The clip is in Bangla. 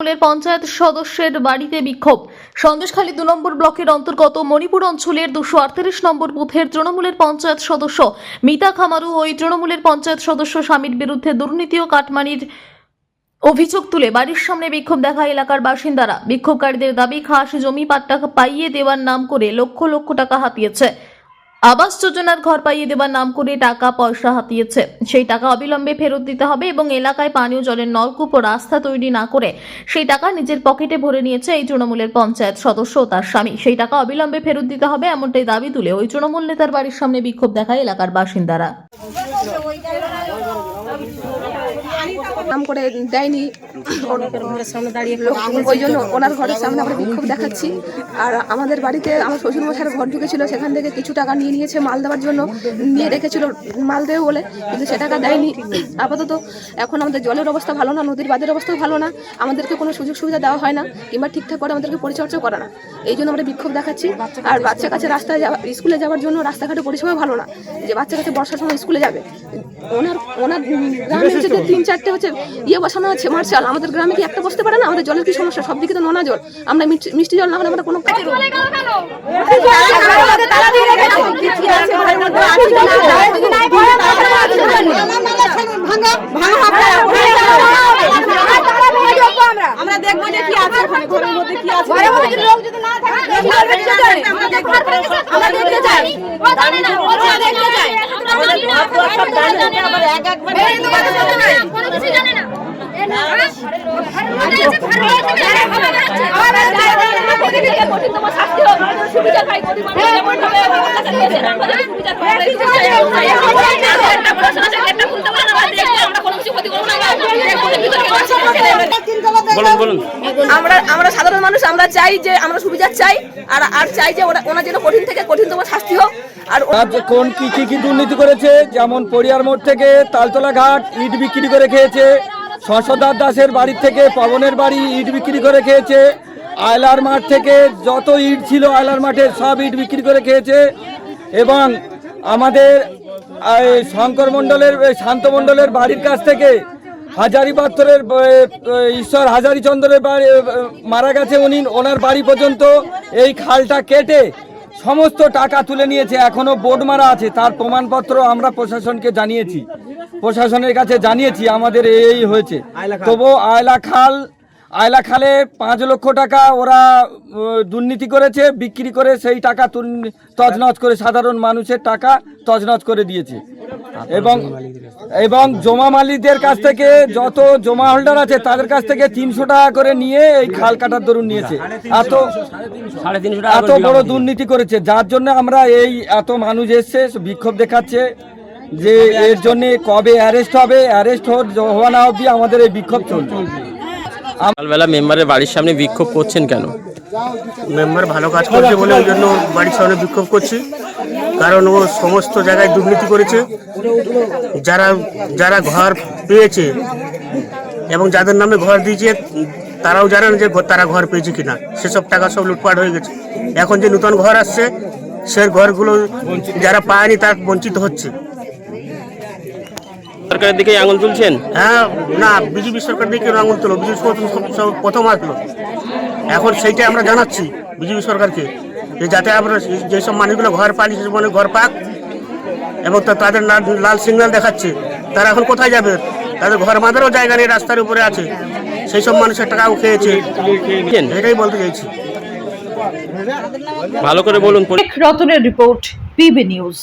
তৃণমূলের পঞ্চায়েত সদস্যের বাড়িতে বিক্ষোভ। সন্দেশখালী 2 নম্বর ব্লকের অন্তর্গত মণিপুর অঞ্চলের 238 নম্বর বুথের তৃণমূলের পঞ্চায়েত সদস্য মিতা খামারু ওই তৃণমূলের পঞ্চায়েত সদস্য স্বামীর বিরুদ্ধে দুর্নীতি ও কাটমানির অভিযোগ তুলে বাড়ির সামনে বিক্ষোভ দেখায় এলাকার বাসিন্দারা। বিক্ষোভকারীদের দাবি, খাস জমি পাট্টা পাইয়ে দেওয়ার নাম করে লক্ষ লক্ষ টাকা হাতিয়েছে। আবাস যোজনার ঘর পাইয়ে দেওয়ার নাম করে টাকা পয়সা হাতিয়েছে। সেই টাকা অবিলম্বে ফেরত দিতে হবে এবং এলাকায় পানীয় জলের নলকূপ ও রাস্তা তৈরি না করে সেই টাকা নিজের পকেটে ভরে নিয়েছে এই তৃণমূলের পঞ্চায়েত সদস্য ও তার স্বামী। সেই টাকা অবিলম্বে ফেরত দিতে হবে এমনটাই দাবি তুলে ওই তৃণমূল নেতার বাড়ির সামনে বিক্ষোভ দেখায় এলাকার বাসিন্দারা। নাম করে দেয়নি, ওই জন্য ওনার ঘরের সামনে আমরা বিক্ষোভ দেখাচ্ছি। আর আমাদের বাড়িতে আমার শ্বশুরমশাইয়ের ঘর ঢুকেছিল, সেখান থেকে কিছু টাকা নিয়ে নিয়েছে মাল দেওয়ার জন্য, নিয়ে রেখেছিল মাল দেবে বলে, কিন্তু সে টাকা দেয়নি। আপাতত এখন আমাদের জলের অবস্থা ভালো না, নদীর বাঁধের অবস্থাও ভালো না, আমাদেরকে কোনো সুযোগ সুবিধা দেওয়া হয় না কিংবা ঠিকঠাক করে আমাদেরকে পরিচর্যা করে না। এই জন্য আমরা বিক্ষোভ দেখাচ্ছি। আর বাচ্চা কাছে রাস্তায় স্কুলে যাওয়ার জন্য রাস্তাঘাটে পরিষেবা ভালো না, যে বাচ্চা কাছে বর্ষার সময় স্কুলে যাবে। ওনার গ্রামে হচ্ছে 3-4টে হচ্ছে বসানো আছে মার্শাল, আমাদের গ্রামে কি একটা বসতে পারে না? আমাদের জলের কি সমস্যা? সব দিকে তো নোনা জল, আমরা মিষ্টি জল না হলে আমরা কোনো আমরা দেখবো যে কি আছে ওখানে, ঘরের মধ্যে কি আছে, ঘরের মধ্যে লোক যদি না থাকে আমরা দেখতে যাই, আমরা দেখতে যাই, ওরা দেখতে যাই, আমরা জানি না, সব জানি না, আবার এক একবার কোনো কিছু জানে না। আমরা সাধারণ মানুষ, আমরা চাই যে আমরা সুবিধা চাই, আর চাই যে ওনার জন্য কঠিন থেকে কঠিনতম শাস্তি হোক। আর কোন কি দুর্নীতি করেছে, যেমন পরিয়ার মোড় থেকে তালতলা ঘাট ইট বিক্রি করে খেয়েছে, শশধর দাসের বাড়ি থেকে পবনের বাড়ি ইট বিক্রি করে খেয়েছে, আয়লার মাঠ থেকে যত ইট ছিল আয়লার মাঠের সব ইট বিক্রি করে খেয়েছে, এবং আমাদের শঙ্কর মণ্ডলের শান্ত মণ্ডলের বাড়ির কাছ থেকে হাজারি পাথরের ঈশ্বর হাজারিচন্দ্রের বাড়ি মারা গেছে, ওনার বাড়ি পর্যন্ত এই খালটা কেটে সমস্ত টাকা তুলে নিয়েছে। এখনো বোর্ড মারা আছে, তার প্রমাণপত্র আমরা প্রশাসনকে জানিয়েছি, প্রশাসনের কাছে জানিয়েছি আমাদের এই হয়েছে। তবু আয়লা খালে 5 লক্ষ টাকা ওরা দুর্নীতি করেছে, বিক্রি করে সেই টাকা তছনছ করে সাধারণ মানুষের টাকা তছনছ করে দিয়েছে। এবং জমা মালিকদের কাছ থেকে যত জমা হোল্ডার আছে তাদের কাছ থেকে 300 টাকা করে নিয়ে এই খাল কাটার দরুন নিয়েছে। এত বড় দুর্নীতি করেছে, যার জন্য আমরা এত মানুষ এসছে বিক্ষোভ দেখাচ্ছে যে এর জন্য কবে অ্যারেস্ট হবে, অ্যারেস্ট হওয়া না অবধি আমাদের এই বিক্ষোভ চলবে। সকালবেলা মেম্বারের বাড়ির সামনে বিক্ষোভ করছেন কেন? মেম্বার ভালো কাজ করছে বলে ওই জন্য বাড়ির সামনে বিক্ষোভ করছি, কারণ ও সমস্ত জায়গায় দুর্নীতি করেছে। যারা ঘর পেয়েছে এবং যাদের নামে ঘর দিয়েছে তারাও জানেন যে তারা ঘর পেয়েছে কিনা, সেসব টাকা সব লুটপাট হয়ে গেছে। এখন যে নতুন ঘর আসছে সে ঘরগুলো যারা পায়নি তার বঞ্চিত হচ্ছে। সরকারের দিকে আঙুল তুলছেন? হ্যাঁ, না, বিজেপি সরকার দিকে আঙুল তুলো, বিজেপি প্রথম আসলো। এখন সেইটাই আমরা জানাচ্ছি বিজেপি সরকারকে, যে যাতে আমরা যেসব মানুষগুলো ঘর পাইনি সেসব মানুষ ঘর পাক, এবং তাদের লাল সিগন্যাল দেখাচ্ছে, তারা এখন কোথায় যাবে? তাদের ঘর বাঁধারও জায়গা নেই, রাস্তার উপরে আছে, সেই সব মানুষের টাকাও খেয়েছে। এটাই বলতে চাইছি। ভালো করে বলুন। রতনের রিপোর্ট, পিবি নিউজ।